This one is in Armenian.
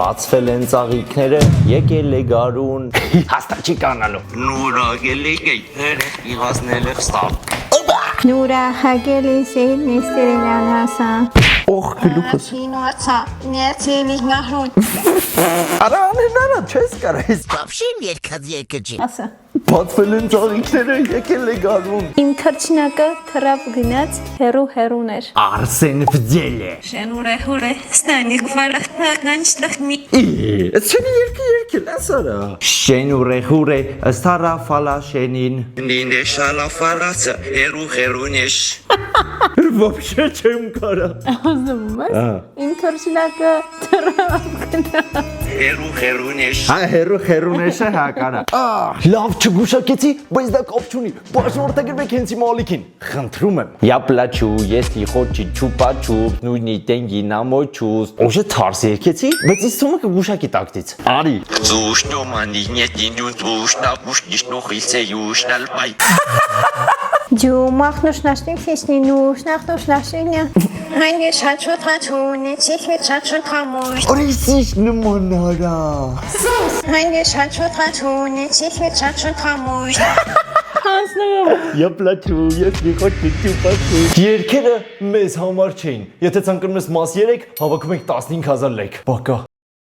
Բացվել են ծաղիկները, եկել է գարուն։ Հաստատ չի կանալու։ Նուրա գելեգեյ, իղասնել է խստավ։ Նուրա հագելի սեյլ նեստերելյան հասա։ Օխ, գլուխս։ Ինոցա, նեցիլի նահրուն։ Արա անենարա, չես կարայս։ Вообще երկած երկջի։ Ասա։ Բացվել են ծաղիկները, եկել է գարուն։ Իմ թրջնակը թրապ գնաց հերուն էր։ Արսեն վձել է։ Շենուրե հուրե, ստանիկ վարախնական շտախմի։ It's չենի երկել, ասարա։ Շեն ու ռեխուր է, ըստարա ֆալա շենին։ Նինե շալա ֆալացը, հերուն էշ։ Вообще չեմ կարա։ Ասում ես։ Իմ թրջնակը թրապ գնաց։ Հերուն էշ։ Հա, հերուն էշը հա կարա։ Լավ չգուշակեցի, բայց դա կապ չունի։ Բաժնորդագրվեք հենց իմ ալիքին։ Խնդրում եմ։ Я плачу, если хочешь чупа-чуп, ну не деньги на мой чувств։ Уже թարս երկեցի, բայց ինձ թվում է կգուշակի տակտից։ Արի։ Слушно мани нет ничего слушно, уж не шнохился южнал пай։ Ջումախ նուշնաշնիկ ֆիշնի նուշնախ նուշնաշինյա։ Հայնի շաչու թաչունի, չիխի շաչու թամուշ։ Օրիսիշ նմանարա։ Հայնի շաչու թաչունի, չիխի շաչու թամուշ։ Я плачу, если хочешь чупа-чуп։ Երկերը մեզ համար չէին։ Եթե ցանկանում ես մաս 3, հավաքում ենք 15000 լեկ։ Բակա։